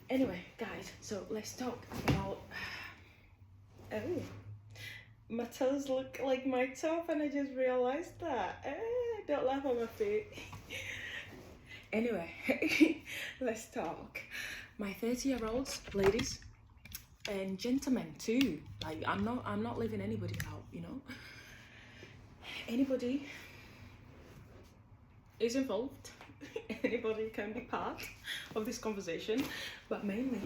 Anyway, guys, so let's talk about. Oh, my toes look like my top, and I just realized that. Don't laugh at my feet. Anyway, let's talk. My 30-year-olds, ladies and gentlemen too. Like I'm not leaving anybody out. Anybody is involved. Anybody can be part of this conversation, but mainly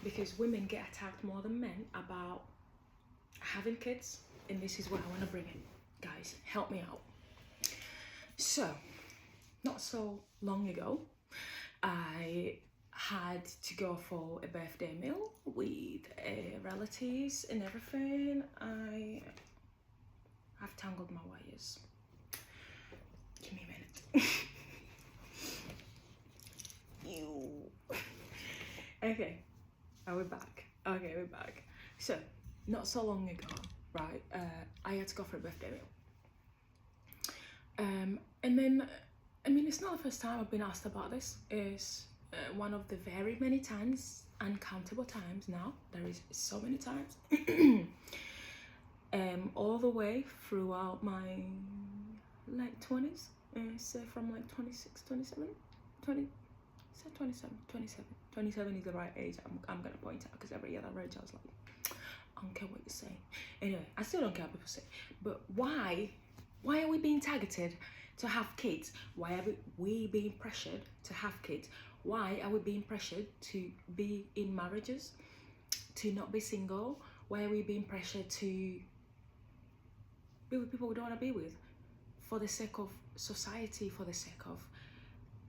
because women get attacked more than men about having kids, and this is where I want to bring it. Guys, help me out. So, not so long ago, I had to go for a birthday meal with relatives and everything. I've tangled my wires. Give me a minute. You. Okay, we're back. Okay, we're back. So, not so long ago, right, I had to go for a birthday meal. And then, I mean, it's not the first time I've been asked about this. It's one of the very many times, uncountable times now. There is so many times. All the way throughout my late 20s. So from like 26, 27, 20, so 27 is the right age. I'm gonna point out, because every other age I was like, I don't care what you say. Anyway, I still don't care what people say. But why are we being targeted to have kids? Why are we being pressured to have kids? Why are we being pressured to be in marriages, to not be single? Why are we being pressured to be with people we don't want to be with? For the sake of society, for the sake of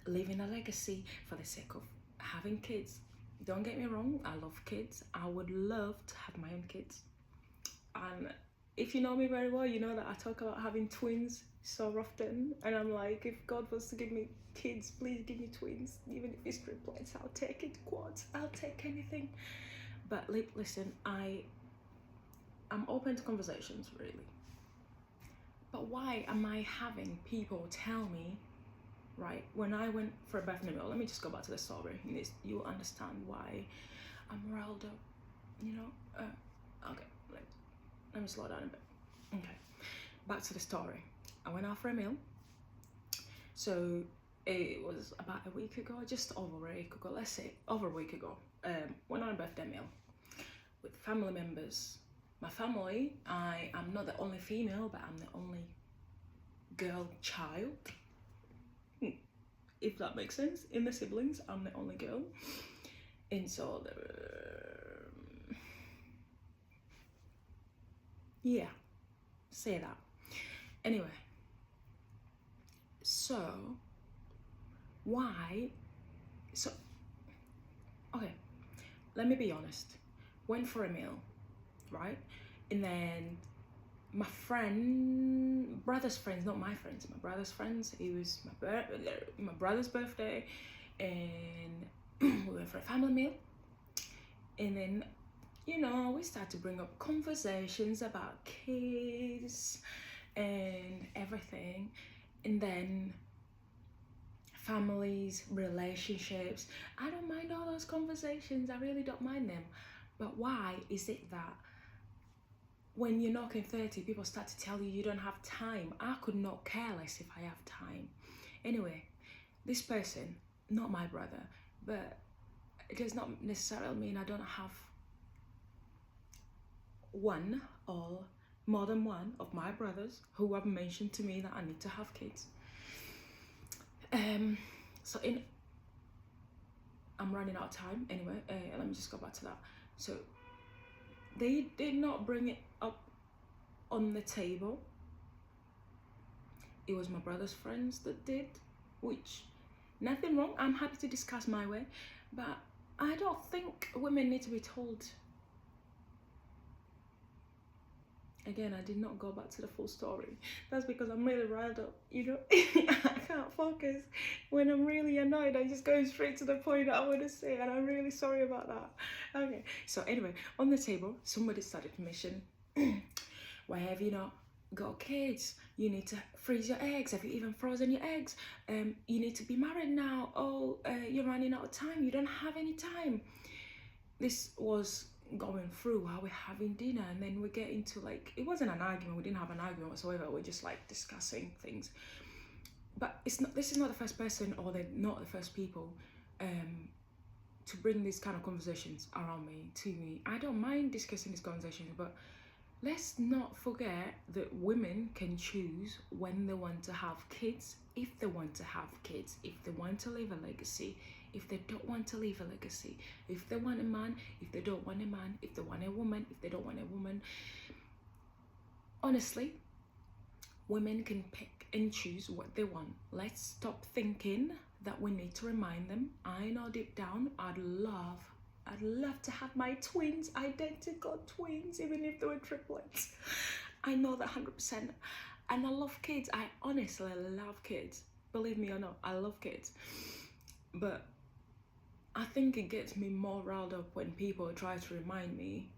leaving a legacy, for the sake of having kids. Don't get me wrong, I love kids. I would love to have my own kids. And if you know me very well, you know that I talk about having twins so often. And I'm like, if God was to give me kids, please give me twins. Even if it's triplets, I'll take it. Quads, I'll take anything. But listen, I'm open to conversations, really. But why am I having people tell me, right, when I went for a birthday meal, let me just go back to the story, and you'll understand why I'm riled up, okay, let me slow down a bit. Okay, back to the story. I went out for a meal, so it was about a week ago, just over a week ago, let's say over a week ago. Went on a birthday meal with family members. My family, I am not the only female, but I'm the only girl child. If that makes sense. In the siblings, I'm the only girl. And so, yeah, say that. Anyway, so, why? So, okay, let me be honest. Went for a meal, right? And then my brother's friends, not my friends, my brother's friends, it was my brother's birthday, and we went for a family meal. And then, we started to bring up conversations about kids and everything. And then families, relationships. I don't mind all those conversations. I really don't mind them. But why is it that when you're knocking 30, people start to tell you don't have time? I could not care less if I have time. Anyway, this person, not my brother, but it does not necessarily mean I don't have one or more than one of my brothers who have mentioned to me that I need to have kids. So I'm running out of time anyway. Let me just go back to that. So they did not bring it up on the table. It was my brother's friends that did, which, nothing wrong. I'm happy to discuss my way, but I don't think women need to be told. Again, I did not go back to the full story. That's because I'm really riled up, I can't focus. When I'm really annoyed, I just go straight to the point that I want to say, and I'm really sorry about that. Okay, so anyway, on the table, somebody started to mention, why have you not got kids, you need to freeze your eggs. Have you even frozen your eggs? You need to be married now. Oh, you're running out of time. You don't have any time. This was going through while we're having dinner, and then we get into like, it wasn't an argument. We didn't have an argument whatsoever. We're just like discussing things. But it's not. This is not the first person, or they're not the first people, to bring these kind of conversations around me to me. I don't mind discussing these conversations, but let's not forget that women can choose when they want to have kids, if they want to have kids, if they want to leave a legacy, if they don't want to leave a legacy, if they want a man, if they don't want a man, if they want a woman, if they don't want a woman. Honestly, women can pick and choose what they want. Let's stop thinking that we need to remind them. I know deep down, I'd love to have my twins, identical twins, even if they were triplets. I know that 100%. And I love kids. I honestly love kids. Believe me or not, I love kids. But I think it gets me more riled up when people try to remind me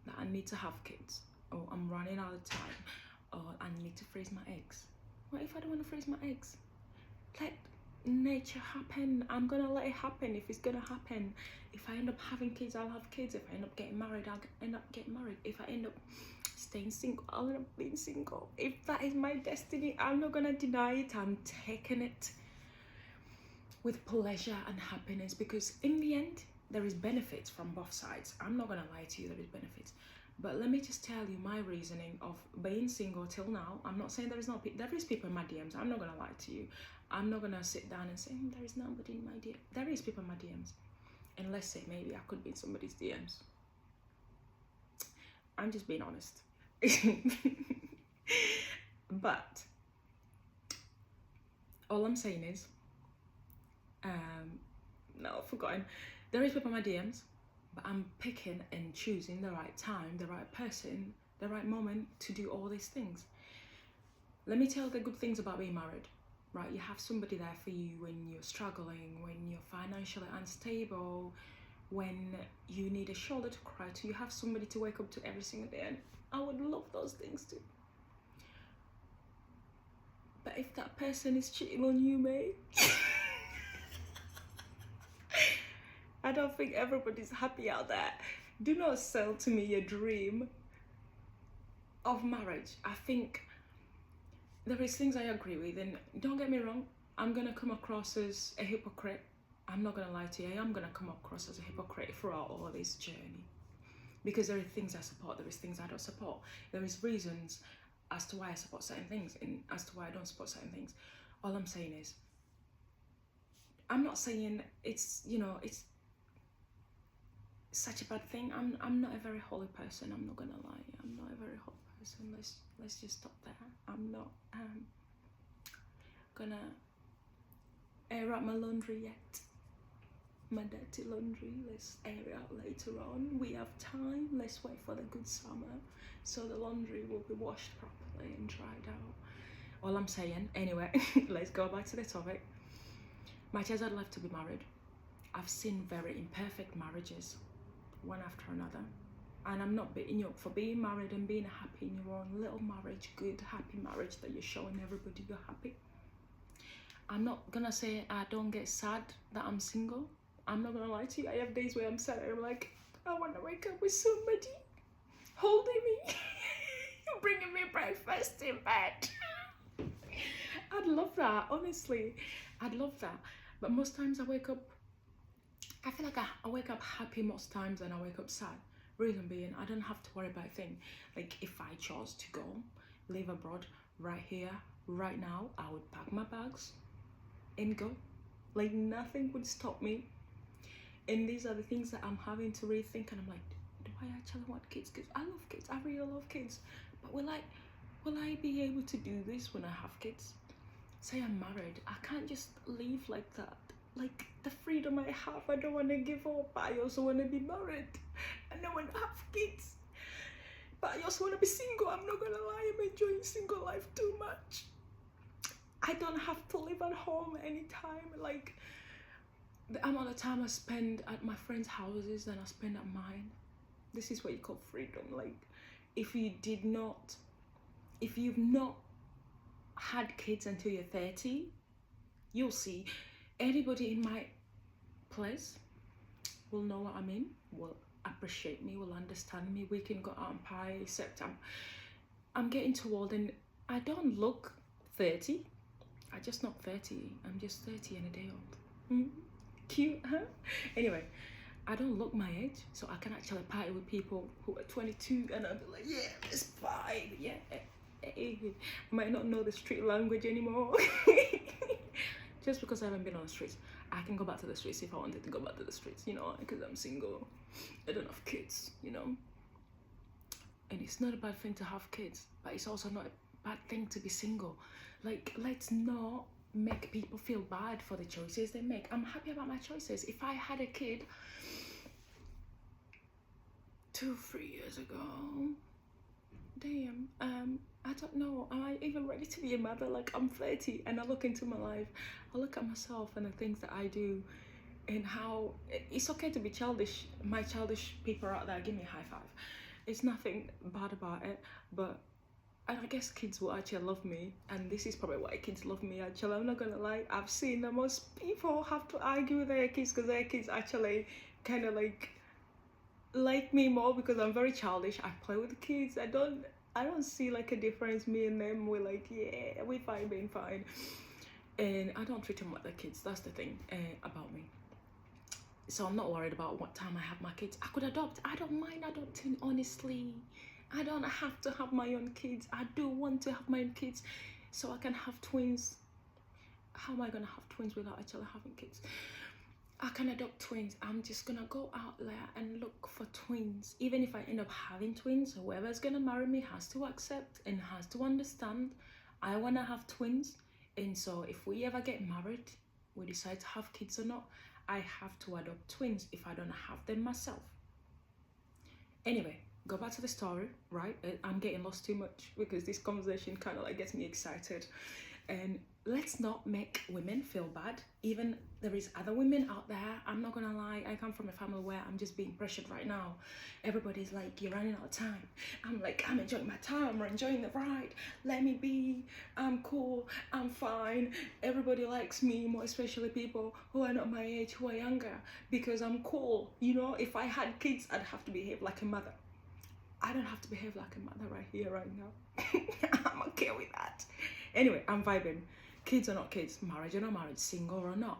that I need to have kids, or I'm running out of time, or I need to freeze my eggs. What if I don't want to freeze my eggs? Let nature happen. I'm gonna let it happen if it's gonna happen. If I end up having kids, I'll have kids. If I end up getting married, I'll end up getting married. If I end up staying single, I'll end up being single. If that is my destiny, I'm not gonna deny it. I'm taking it with pleasure and happiness, because in the end, there is benefits from both sides. I'm not gonna lie to you, there is benefits. But let me just tell you my reasoning of being single till now. I'm not saying there is people in my DMs. I'm not gonna lie to you. I'm not gonna sit down and say there is nobody in my DM. There is people in my DMs, and let's say maybe I could be in somebody's DMs. I'm just being honest. But all I'm saying is, no, I've forgotten. There is people in my DMs, but I'm picking and choosing the right time, the right person, the right moment to do all these things. Let me tell the good things about being married, right? You have somebody there for you when you're struggling, when you're financially unstable, when you need a shoulder to cry to. You have somebody to wake up to every single day, and I would love those things too. But if that person is cheating on you, mate, I don't think everybody's happy out there. Do not sell to me your dream of marriage. I think there is things I agree with, and don't get me wrong, I'm gonna come across as a hypocrite. I'm not gonna lie to you, I am gonna come across as a hypocrite throughout all of this journey, because there are things I support, there is things I don't support. There is reasons as to why I support certain things and as to why I don't support certain things. All I'm saying is, I'm not saying it's, it's such a bad thing. I'm not a very holy person, I'm not gonna lie. I'm not a very holy person. Let's just stop there. I'm not gonna air out my laundry yet. My dirty laundry, let's air it out later on. We have time. Let's wait for the good summer so the laundry will be washed properly and dried out. All I'm saying, anyway, let's go back to the topic. Much as I'd love to be married, I've seen very imperfect marriages, one after another. And I'm not beating you up for being married and being happy in your own little marriage, good, happy marriage that you're showing everybody you're happy. I'm not gonna say I don't get sad that I'm single. I'm not gonna lie to you, I have days where I'm sad and I'm like, I wanna wake up with somebody holding me, bringing me breakfast in bed. I'd love that, honestly. I'd love that. But most times I wake up, I feel like I wake up happy most times and I wake up sad. Reason being, I don't have to worry about a thing. Like, if I chose to go, live abroad, right here, right now, I would pack my bags and go. Like, nothing would stop me. And these are the things that I'm having to rethink, and I'm like, do I actually want kids? Because I love kids, I really love kids. But will I be able to do this when I have kids? Say I'm married, I can't just leave like that. Like, the freedom I have, I don't want to give up. I also want to be married. I don't want to have kids. But I also want to be single. I'm not going to lie, I'm enjoying single life too much. I don't have to live at home anytime. Like, the amount of time I spend at my friends' houses than I spend at mine. This is what you call freedom. Like, if you did not if you've not had kids until you're 30, you'll see anybody in my place will know what I mean, will appreciate me, will understand me. We can go out and pie, except I'm getting too old and I don't look 30. I just not 30. I'm just 30 and a day old. Cute, huh? Anyway, I don't look my age, so I can actually party with people who are 22 and I'll be like, yeah, it's fine. Yeah, I might not know the street language anymore. Just because I haven't been on the streets. I can go back to the streets if I wanted to go back to the streets, you know, because I'm single. I don't have kids, you know. And it's not a bad thing to have kids, but it's also not a bad thing to be single. Like, let's not make people feel bad for the choices they make. I'm happy about my choices. If I had a kid 2-3 years ago, damn, I don't know, am I even ready to be a mother? Like, I'm 30 and I look into my life, I look at myself and the things that I do and how it's okay to be childish. My childish people out there, give me a high five. It's nothing bad about it, but I guess kids will actually love me, and this is probably why kids love me actually. I'm not gonna lie, I've seen that most people have to argue with their kids because their kids actually kind of like me more because I'm very childish. I play with the kids. I don't see like a difference. Me and them, we're like, yeah, we're fine, being fine, and I don't treat them like their kids. That's the thing about me. So I'm not worried about what time I have my kids. I could adopt. I don't mind adopting, honestly. I don't have to have my own kids. I do want to have my own kids so I can have twins. How am I gonna have twins without actually having kids? I can adopt twins. I'm just gonna go out there and look for twins. Even if I end up having twins, whoever's gonna marry me has to accept and has to understand I wanna have twins. And so if we ever get married, we decide to have kids or not, I have to adopt twins if I don't have them myself. Anyway, go back to the story, right? I'm getting lost too much because this conversation kind of like gets me excited. And let's not make women feel bad. Even there is other women out there. I'm not gonna lie, I come from a family where I'm just being pressured right now. Everybody's like, you're running out of time. I'm like, I'm enjoying my time. We're enjoying the ride. Let me be. I'm cool. I'm fine. Everybody likes me, more especially people who are not my age, who are younger, because I'm cool. You know, if I had kids, I'd have to behave like a mother. I don't have to behave like a mother right here, right now. I'm okay with that. Anyway, I'm vibing. Kids or not kids, marriage or not marriage, single or not.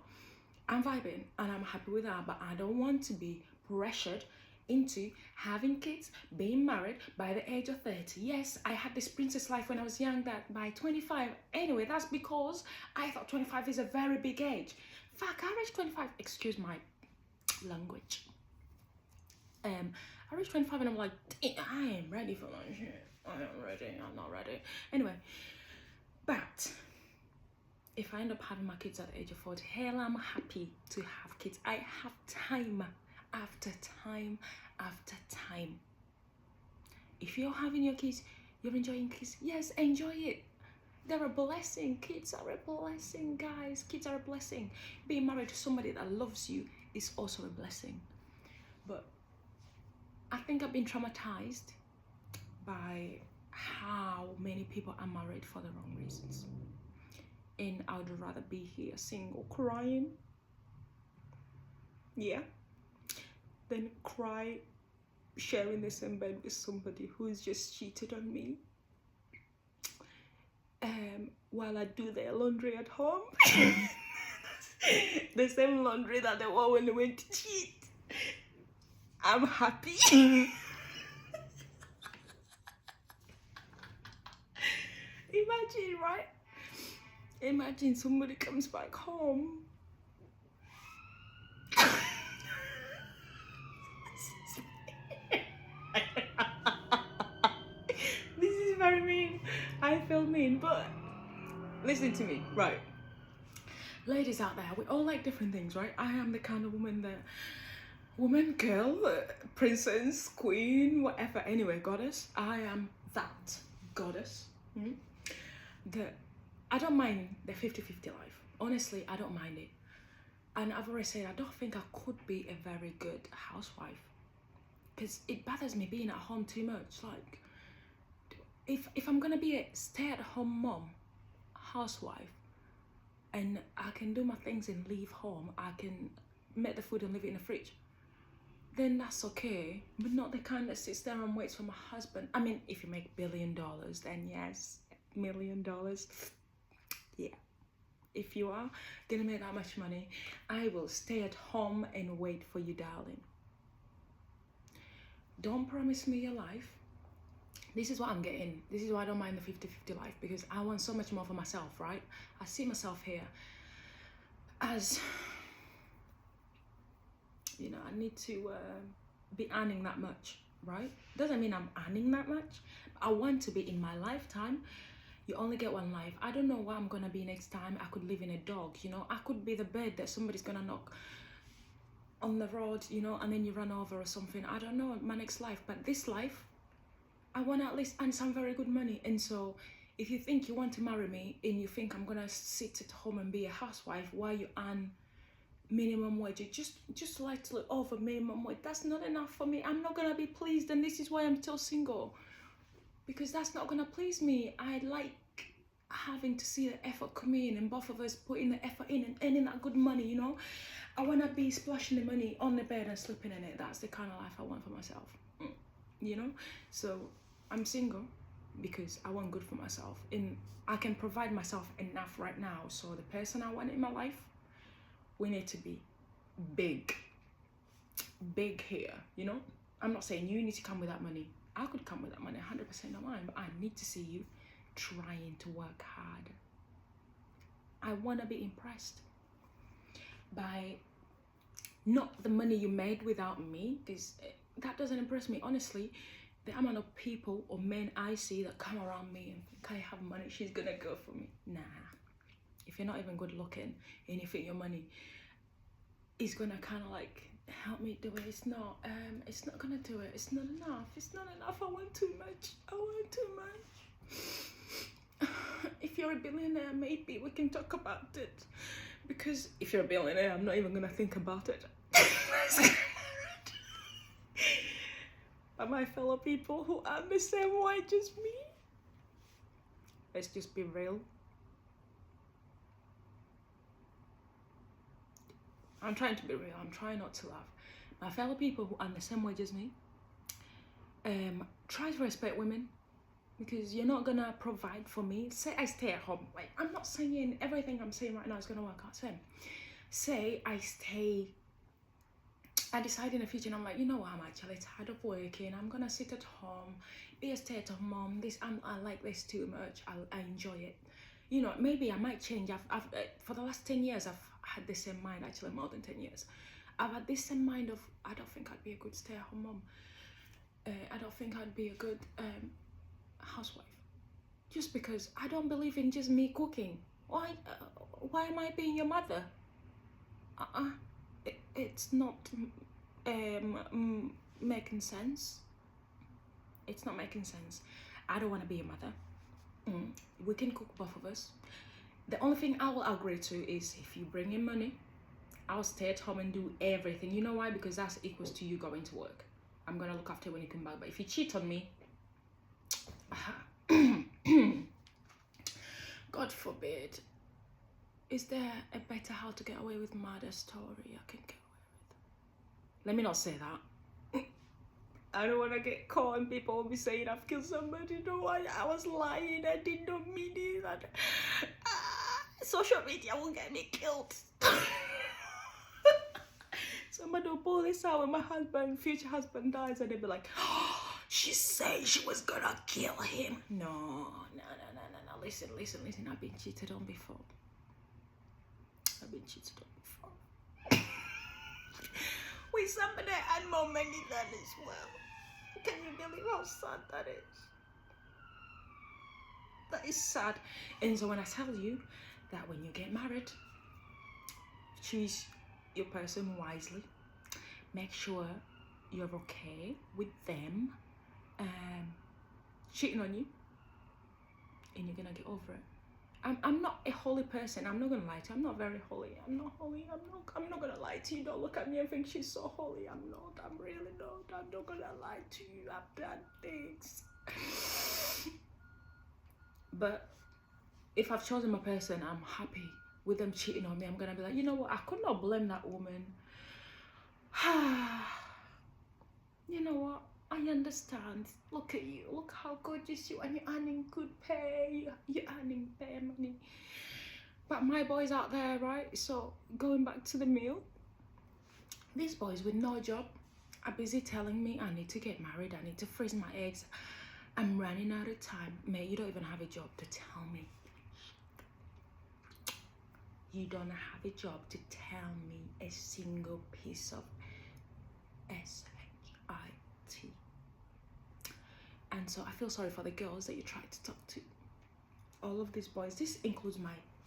I'm vibing and I'm happy with that, but I don't want to be pressured into having kids, being married by the age of 30. Yes, I had this princess life when I was young, that by 25. Anyway, that's because I thought 25 is a very big age. Fuck, I reached 25. Excuse my language. I reached 25 and I'm like, I am ready for that shit. I am ready. I'm not ready. Anyway, but if I end up having my kids at the age of 40, hell, I'm happy to have kids. I have time after time after time. If you're having your kids, you're enjoying kids, yes, enjoy it. They're a blessing. Kids are a blessing, guys. Kids are a blessing. Being married to somebody that loves you is also a blessing. But I think I've been traumatized by how many people are married for the wrong reasons. And I would rather be here single crying, yeah, than cry sharing the same bed with somebody who's just cheated on me while I do their laundry at home. The same laundry that they wore when they went to cheat. I'm happy. Imagine, right? Imagine somebody comes back home. This is very mean. I feel mean, but listen to me, right? Ladies out there, we all like different things, right? I am the kind of woman that, woman, girl, princess, queen, whatever. Anyway, goddess. I am that goddess. That I don't mind the 50-50 life. Honestly, I don't mind it. And I've already said I don't think I could be a very good housewife because it bothers me being at home too much. Like, if I'm gonna be a stay-at-home mom, housewife, and I can do my things and leave home, I can make the food and leave it in the fridge, then that's okay. But not the kind that sits there and waits for my husband. I mean, if you make $1 billion, then yes, $1 million. Yeah. If you are gonna make that much money, I will stay at home and wait for you, darling. Don't promise me your life. This is what I'm getting. This is why I don't mind the 50-50 life, because I want so much more for myself, right? I see myself here as, you know, I need to be earning that much, right? Doesn't mean I'm earning that much. I want to be in my lifetime. You only get one life. I don't know what I'm gonna be next time. I could live in a dog, you know. I could be the bird that somebody's gonna knock on the road, you know, and then you run over or something. I don't know my next life, but this life, I want to at least earn some very good money. And so if you think you want to marry me and you think I'm gonna sit at home and be a housewife while you earn minimum wage, just slightly over minimum wage, that's not enough for me. I'm not gonna be pleased, and this is why I'm still single, because that's not gonna please me. I like having to see the effort come in and both of us putting the effort in and earning that good money, you know. I want to be splashing the money on the bed and sleeping in it. That's the kind of life I want for myself, you know. So I'm single because I want good for myself, and I can provide myself enough right now. So the person I want in my life, we need to be big here, you know. I'm not saying you need to come with that money. I could come with that money, 100% of mine, but I need to see you trying to work hard. I want to be impressed by not the money you made without me, because that doesn't impress me. Honestly, the amount of people or men I see that come around me and think I have money, she's gonna go for me. Nah. If you're not even good looking and you think your money is gonna kind of like help me do it, it's not gonna do it. It's not enough. It's not enough. I want too much. I want too much. If you're a billionaire, maybe we can talk about it. Because if you're a billionaire, I'm not even gonna think about it. But my fellow people who are the same wage as me, let's just be real. I'm trying to be real. I'm trying not to laugh. My fellow people who earn the same wage as me, try to respect women, because you're not gonna provide for me. Say I stay at home. Like, I'm not saying everything I'm saying right now is gonna work out. Say I decide in the future and I'm like, you know what, I'm actually tired of working. I'm gonna sit at home, be a stay-at-home mom. I like this too much. I enjoy it. You know, maybe I might change. I've for the last 10 years, I've had the same mind. Actually, more than 10 years. I've had this same mind of, I don't think I'd be a good stay-at-home mom. I don't think I'd be a good housewife. Just because I don't believe in just me cooking. Why am I being your mother? It's not making sense. It's not making sense. I don't want to be a mother. We can cook, both of us. The only thing I will agree to is if you bring in money, I'll stay at home and do everything. You know why? Because that's equals to you going to work. I'm gonna look after you when you come back. But if you cheat on me, God forbid, is there a better how to get away with murder story I can get away with? Let me not say that. I don't want to get caught and people will be saying I've killed somebody. No, I was lying. I did not mean it. Social media will get me killed. Somebody will pull this out when my future husband dies, and they'll be like, oh, she said she was gonna kill him. No. Listen. I've been cheated on before. With somebody I had more money than as well. Can you believe how sad that is? That is sad. And so when I tell you that when you get married, choose your person wisely. Make sure you're okay with them cheating on you, and you're gonna get over it. I'm not a holy person. I'm not gonna lie to you. I'm not very holy. I'm not holy. I'm not gonna lie to you. Don't look at me and think she's so holy. I'm not. I'm really not. I'm not gonna lie to you. I've done things. But if I've chosen my person, I'm happy with them cheating on me. I'm gonna be like, you know what, I could not blame that woman. You know what, I understand. Look at you, look how gorgeous you are, and you're earning good pay, you're earning pay money. But my boys out there, right? So going back to the meal, these boys with no job are busy telling me I need to get married, I need to freeze my eggs, I'm running out of time. Mate, you don't even have a job to tell me. You don't have a job to tell me a single piece of S-H-I-T. And so I feel sorry for the girls that you tried to talk to. All of these boys, this includes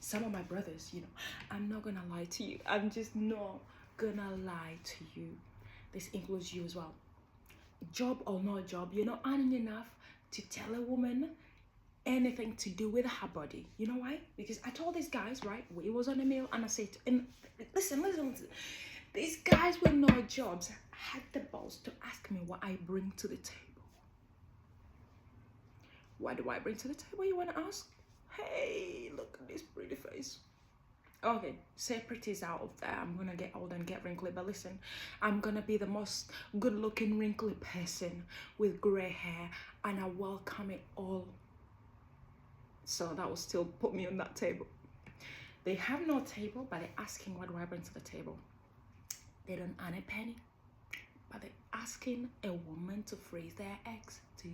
some of my brothers, you know. I'm not gonna lie to you. I'm just not gonna lie to you. This includes you as well. Job or no job, you're not earning enough to tell a woman anything to do with her body. You know why? Because I told these guys, right, we was on a meal, and I said, and listen, these guys with no jobs had the balls to ask me what I bring to the table. What do I bring to the table, you want to ask? Hey, look at this pretty face. Okay, say pretty's out of there. I'm gonna get old and get wrinkly, but listen, I'm gonna be the most good looking wrinkly person with gray hair, and I welcome it all. So that will still put me on that table. They have no table, but they're asking what do I bring to the table. They don't earn a penny, but they're asking a woman to freeze their eggs, to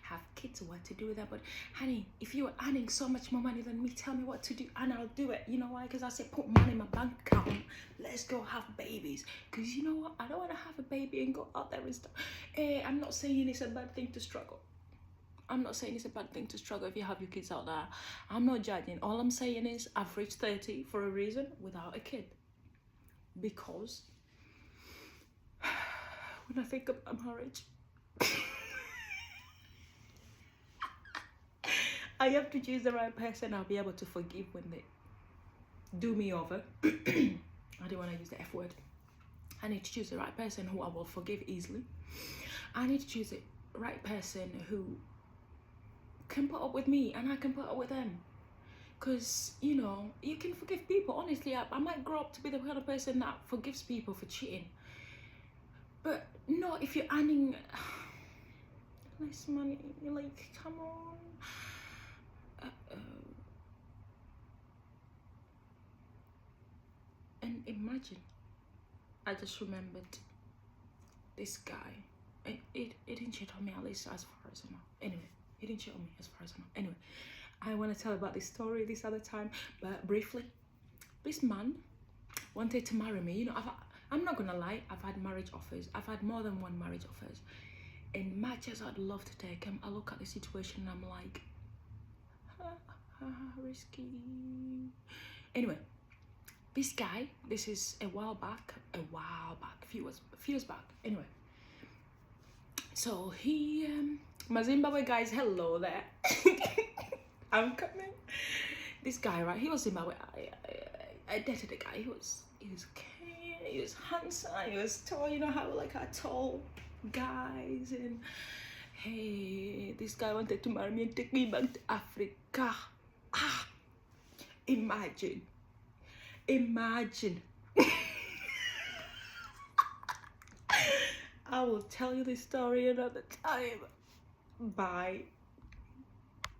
have kids, what to do with that. But honey, if you're earning so much more money than me, tell me what to do and I'll do it. You know why? Because I said put money in my bank account, let's go have babies. Because you know what, I don't want to have a baby and go out there and stuff. I'm not saying it's a bad thing to struggle. I'm not saying it's a bad thing to struggle if you have your kids out there. I'm not judging. All I'm saying is I've reached 30 for a reason without a kid. Because when I think about marriage, I have to choose the right person I'll be able to forgive when they do me over. I don't want to use the F word. I need to choose the right person who I will forgive easily. I need to choose the right person who can put up with me and I can put up with them. Because, you know, you can forgive people. Honestly, I might grow up to be the kind of person that forgives people for cheating. But no, if you're earning less money, like, come on. And imagine, I just remembered this guy. It didn't cheat on me, at least as far as I know. Anyway, he didn't cheat on me as far as I know. Anyway, I want to tell about this story this other time, but briefly, this man wanted to marry me. You know, I'm not gonna lie, I've had marriage offers. I've had more than one marriage offers. And much as I'd love to take him, I look at the situation and I'm like, risky. Anyway, this guy, this is a while back, a few years back. Anyway, so he, my Zimbabwe guys, hello there. I'm coming. This guy, right? He was Zimbabwe. I dated a guy. He was okay. He was handsome. He was tall. You know how like are tall guys. And hey, this guy wanted to marry me and take me back to Africa. Imagine. I will tell you this story another time. Bye.